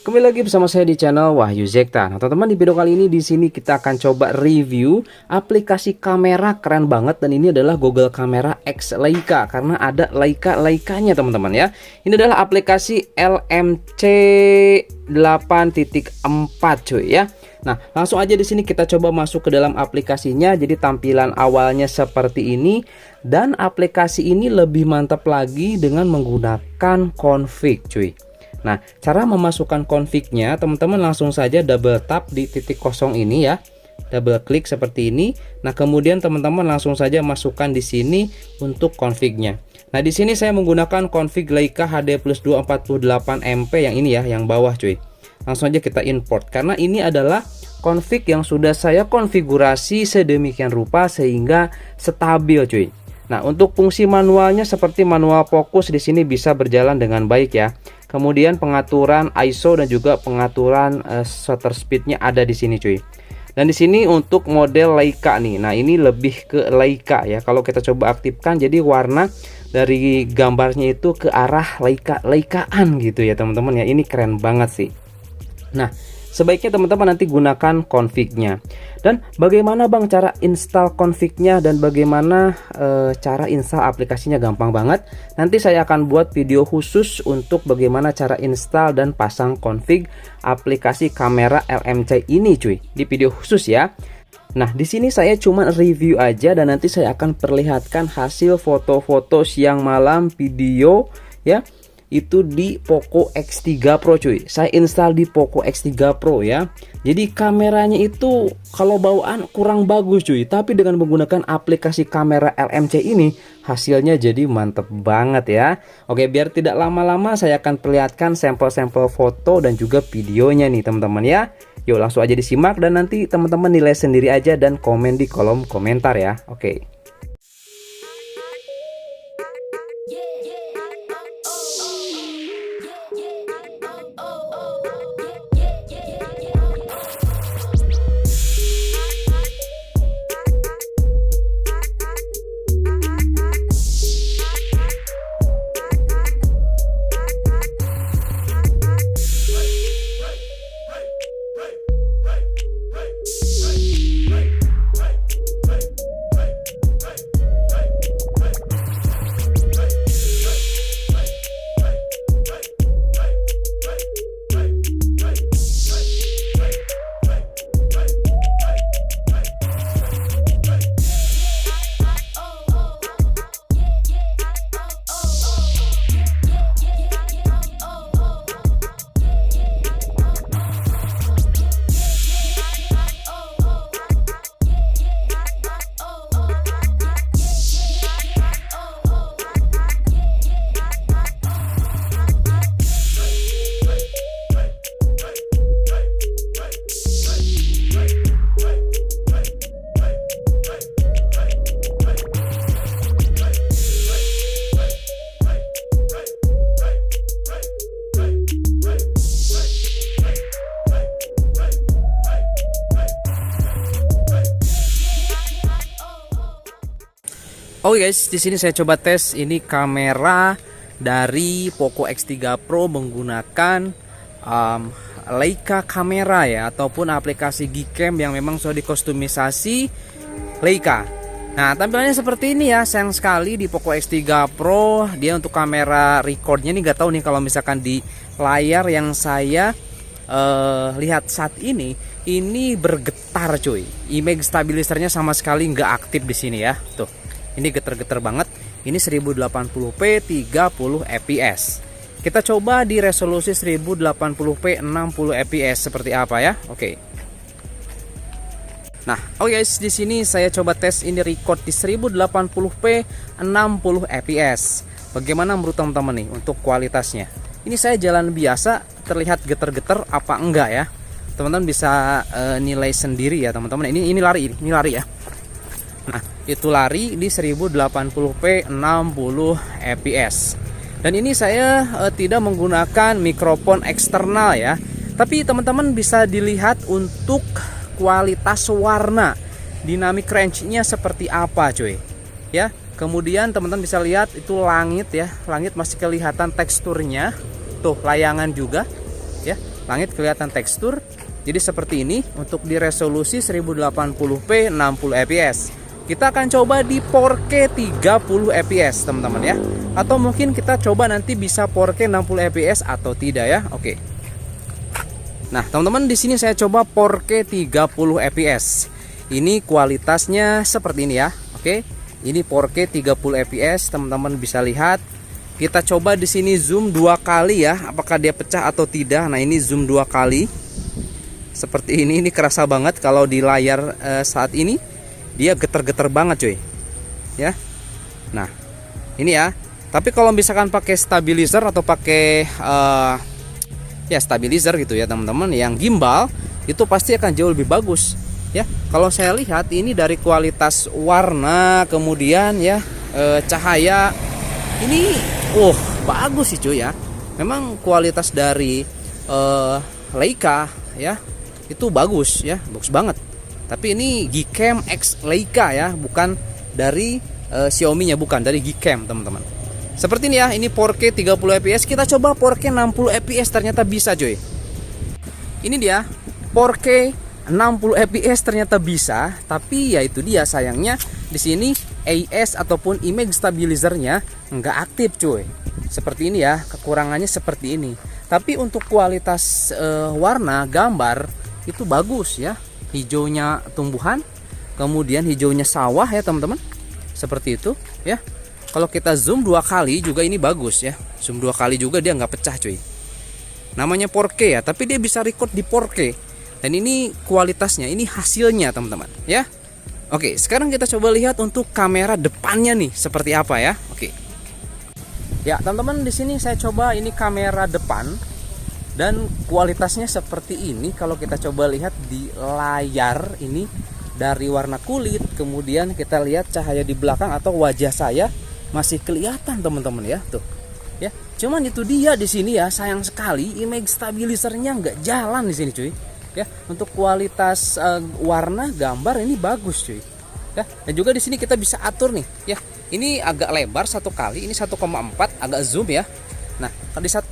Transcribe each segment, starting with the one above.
Kembali lagi bersama saya di channel Wahyu Zekta. Nah, teman-teman, di video kali ini di sini kita akan coba review aplikasi kamera keren banget, dan ini adalah Google Camera X Leica karena ada Leicanya teman-teman ya. Ini adalah aplikasi LMC 8.4 cuy ya. Nah, langsung aja di sini kita coba masuk ke dalam aplikasinya. Jadi tampilan awalnya seperti ini, dan aplikasi ini lebih mantap lagi dengan menggunakan config cuy. Nah, cara memasukkan config-nya, teman-teman langsung saja double tap di titik kosong ini ya. Double klik seperti ini. Nah, kemudian teman-teman langsung saja masukkan di sini untuk config-nya. Nah, di sini saya menggunakan config Leica HD Plus 248 MP yang ini ya, yang bawah cuy. Langsung aja kita import karena ini adalah config yang sudah saya konfigurasi sedemikian rupa sehingga stabil cuy. Nah, untuk fungsi manualnya seperti manual fokus di sini bisa berjalan dengan baik ya. Kemudian pengaturan ISO dan juga pengaturan shutter speednya ada di sini cuy. Dan di sini untuk model Leica nih. Nah, ini lebih ke Leica ya. Kalau kita coba aktifkan, jadi warna dari gambarnya itu ke arah Leicaan gitu ya teman-teman ya. Ini keren banget sih. Nah, sebaiknya teman-teman nanti gunakan config-nya. Dan bagaimana bang cara install config-nya dan bagaimana cara install aplikasinya? Gampang banget. Nanti saya akan buat video khusus untuk bagaimana cara install dan pasang config aplikasi kamera LMC ini cuy, di video khusus ya. Nah, di sini saya cuma review aja dan nanti saya akan perlihatkan hasil foto-foto siang malam video ya. Itu di Poco X3 Pro cuy. Saya install di Poco X3 Pro ya. Jadi kameranya itu kalau bawaan kurang bagus cuy, tapi dengan menggunakan aplikasi kamera LMC ini hasilnya jadi mantep banget ya. Oke, biar tidak lama-lama saya akan perlihatkan sampel-sampel foto dan juga videonya nih teman-teman ya. Yuk langsung aja disimak dan nanti teman-teman nilai sendiri aja dan komen di kolom komentar ya. Oke. Oke guys, di sini saya coba tes ini kamera dari Poco X3 Pro menggunakan Leica kamera ya, ataupun aplikasi Gcam yang memang sudah dikostumisasi Leica. Nah, tampilannya seperti ini ya. Sayang sekali di Poco X3 Pro dia untuk kamera recordnya nih gak tahu nih kalau misalkan di layar yang saya lihat saat ini bergetar cuy. Image stabilizernya sama sekali nggak aktif di sini ya. Tuh. Ini geter-geter banget. Ini 1080p 30 fps. Kita coba di resolusi 1080p 60 fps seperti apa ya. Oke. Nah, oke guys, di sini saya coba tes ini record di 1080p 60 fps. Bagaimana menurut teman-teman nih untuk kualitasnya? Ini saya jalan biasa, terlihat geter-geter apa enggak ya? Teman-teman bisa nilai sendiri ya teman-teman. Ini lari ya. Nah, itu lari di 1080p 60 fps. Dan ini saya tidak menggunakan mikrofon eksternal ya. Tapi teman-teman bisa dilihat untuk kualitas warna, dynamic range-nya seperti apa cuy. Ya, kemudian teman-teman bisa lihat itu langit ya. Langit masih kelihatan teksturnya. Tuh, layangan juga ya. langit kelihatan tekstur. Jadi seperti ini untuk di resolusi 1080p 60 fps. Kita akan coba di 4K 30 fps teman-teman ya. Atau mungkin kita coba nanti bisa 4K 60 fps atau tidak ya. Oke. Nah, teman-teman di sini saya coba 4K 30 fps. Ini kualitasnya seperti ini ya. Oke. Ini 4K 30 fps, teman-teman bisa lihat. Kita coba di sini zoom 2 kali ya, apakah dia pecah atau tidak. Nah, ini zoom 2 kali. Seperti ini kerasa banget kalau di layar saat ini. Dia getar-getar banget cuy. Ya. Nah, ini ya. Tapi kalau misalkan pakai stabilizer atau pakai ya stabilizer gitu ya teman-teman, yang gimbal itu pasti akan jauh lebih bagus ya. Kalau saya lihat ini dari kualitas warna, kemudian ya cahaya ini bagus sih cuy ya. Memang kualitas dari Leica ya itu bagus ya, bagus banget. Tapi ini Gcam X Leica ya, bukan dari Xiaomi-nya, bukan dari Gcam teman-teman. Seperti ini ya, ini 4K 30 fps. Kita coba 4K 60 fps, ternyata bisa cuy. Ini dia 4K 60 fps ternyata bisa, tapi ya itu dia sayangnya di sini AIS ataupun image stabilizer-nya nggak aktif cuy. Seperti ini ya, kekurangannya seperti ini. Tapi untuk kualitas warna gambar itu bagus ya. Hijaunya tumbuhan, kemudian hijaunya sawah ya teman-teman. Seperti itu ya. Kalau kita zoom 2 kali juga ini bagus ya. Zoom 2 kali juga dia nggak pecah cuy. Namanya 4K ya, tapi dia bisa record di 4K. Dan ini kualitasnya, ini hasilnya teman-teman ya. Oke, sekarang kita coba lihat untuk kamera depannya nih seperti apa ya. Oke. Ya, teman-teman di sini saya coba ini kamera depan. Dan kualitasnya seperti ini. Kalau kita coba lihat di layar ini dari warna kulit, kemudian kita lihat cahaya di belakang atau wajah saya masih kelihatan teman-teman ya tuh ya. Cuman itu dia di sini ya, sayang sekali image stabilizernya nggak jalan di sini cuy ya. Untuk kualitas warna gambar ini bagus cuy ya. Dan juga di sini kita bisa atur nih ya. Ini agak lebar 1 kali, ini 1,4 agak zoom ya. Nah, di 1,4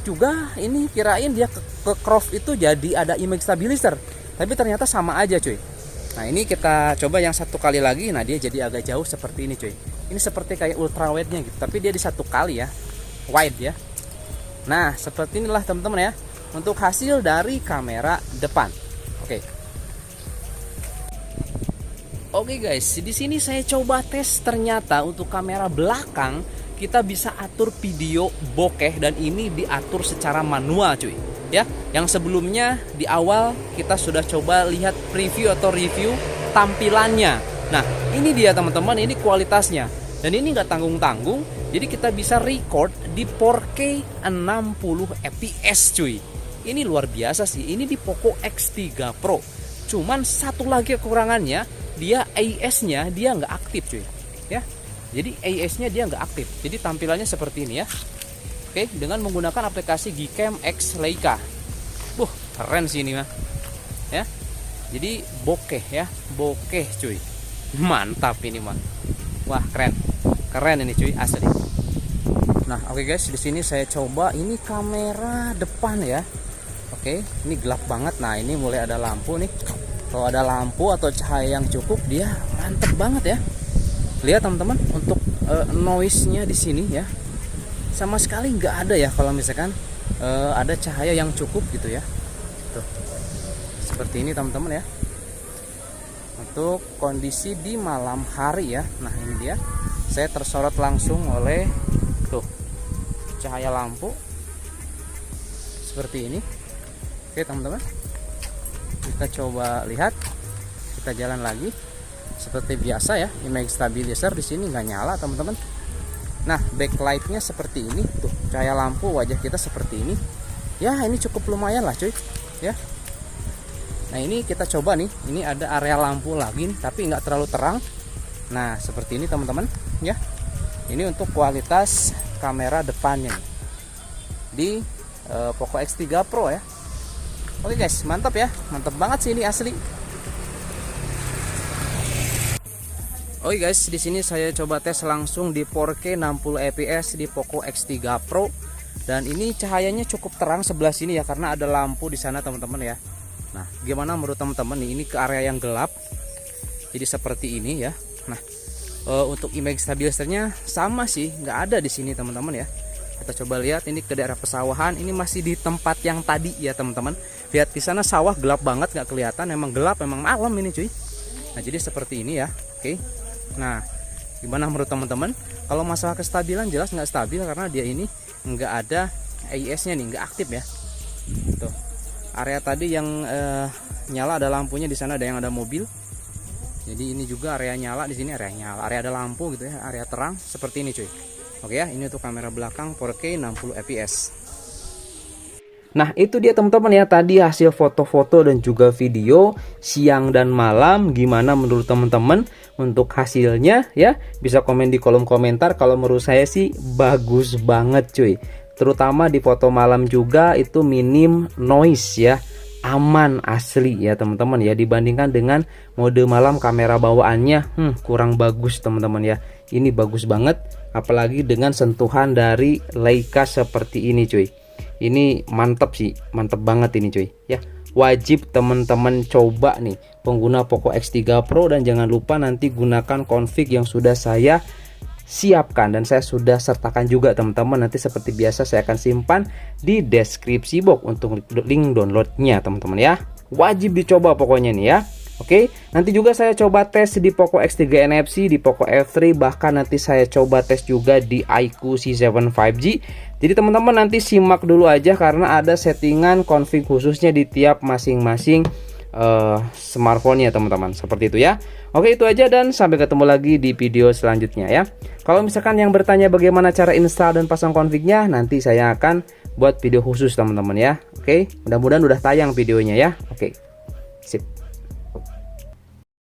juga ini kirain dia ke crop itu jadi ada image stabilizer, tapi ternyata sama aja cuy. Nah, ini kita coba yang 1 kali lagi. Nah, dia jadi agak jauh seperti ini cuy. Ini seperti kayak ultra wide-nya gitu, tapi dia di 1 kali ya, wide ya. Nah, seperti inilah teman-teman ya untuk hasil dari kamera depan. Oke guys, di sini saya coba tes, ternyata untuk kamera belakang kita bisa atur video bokeh dan ini diatur secara manual cuy ya. Yang sebelumnya di awal kita sudah coba lihat preview atau review tampilannya. Nah, ini dia teman-teman, ini kualitasnya. Dan ini nggak tanggung-tanggung, jadi kita bisa record di 4K 60 fps cuy. Ini luar biasa sih, ini di Poco X3 Pro. Cuman satu lagi kekurangannya, dia AIS-nya dia nggak aktif cuy ya. Jadi AIS-nya dia nggak aktif. Jadi tampilannya seperti ini ya. Oke, dengan menggunakan aplikasi Gcam X Leica. Keren sih ini mah. Ya. Jadi bokeh ya, bokeh cuy. Mantap ini mah. Wah, keren. Keren ini cuy, asli. Nah, oke guys, di sini saya coba ini kamera depan ya. Oke, ini gelap banget. Nah, ini mulai ada lampu nih. Kalau ada lampu atau cahaya yang cukup, dia mantep banget ya. Lihat teman-teman, untuk noise-nya di sini ya sama sekali nggak ada ya. Kalau misalkan ada cahaya yang cukup gitu ya. Tuh. Seperti ini teman-teman ya. Untuk kondisi di malam hari ya. Nah, ini dia. Saya tersorot langsung oleh tuh cahaya lampu seperti ini. Oke teman-teman, kita coba lihat, kita jalan lagi. Seperti biasa ya, image stabilizer di sini nggak nyala teman-teman. Nah, backlightnya seperti ini tuh, cahaya lampu wajah kita seperti ini ya. Ini cukup lumayan lah cuy ya. Nah, ini kita coba nih, ini ada area lampu lagi nih, tapi nggak terlalu terang. Nah, seperti ini teman-teman ya. Ini untuk kualitas kamera depannya nih, di Poco X3 Pro ya. Oke guys, mantap ya, mantap banget sih ini asli. Oke guys, di sini saya coba tes langsung di 4K 60 fps di Poco X3 Pro. Dan ini cahayanya cukup terang sebelah sini ya, karena ada lampu di sana teman-teman ya. Nah, gimana menurut teman-teman nih? Ini ke area yang gelap. Jadi seperti ini ya. Nah, untuk image stabilizernya sama sih, nggak ada di sini teman-teman ya. Kita coba lihat ini ke daerah pesawahan. Ini masih di tempat yang tadi ya teman-teman. Lihat di sana sawah gelap banget, nggak kelihatan. Emang gelap, emang malam ini cuy. Nah, jadi seperti ini ya. Oke. Nah, gimana menurut teman-teman? Kalau masalah kestabilan jelas nggak stabil karena dia ini nggak ada AIS-nya nih, nggak aktif ya. Tuh. Area tadi yang nyala ada lampunya, di sana ada yang ada mobil. Jadi ini juga area nyala, di sini area nyala, area ada lampu gitu ya, area terang seperti ini cuy. Oke ya, ini untuk kamera belakang 4K 60 fps. Nah, itu dia teman-teman ya, tadi hasil foto-foto dan juga video siang dan malam. Gimana menurut teman-teman untuk hasilnya ya? Bisa komen di kolom komentar. Kalau menurut saya sih bagus banget cuy. Terutama di foto malam juga itu minim noise ya. Aman asli ya teman-teman ya, dibandingkan dengan mode malam kamera bawaannya kurang bagus teman-teman ya. Ini bagus banget, apalagi dengan sentuhan dari Leica seperti ini cuy. Ini mantep sih, mantep banget ini cuy ya. Wajib teman-teman coba nih pengguna Poco X3 Pro, dan jangan lupa nanti gunakan config yang sudah saya siapkan dan saya sudah sertakan juga teman-teman. Nanti seperti biasa saya akan simpan di deskripsi box untuk link downloadnya teman-teman ya. Wajib dicoba pokoknya nih ya. Oke, nanti juga saya coba tes di Poco X3 NFC, di Poco F3, bahkan nanti saya coba tes juga di iQOO C7 5G. Jadi teman-teman nanti simak dulu aja karena ada settingan config khususnya di tiap masing-masing smartphone ya teman-teman, seperti itu ya. Oke, itu aja dan sampai ketemu lagi di video selanjutnya ya. Kalau misalkan yang bertanya bagaimana cara install dan pasang confignya, nanti saya akan buat video khusus teman-teman ya. Oke, mudah-mudahan udah tayang videonya ya. Oke, sip.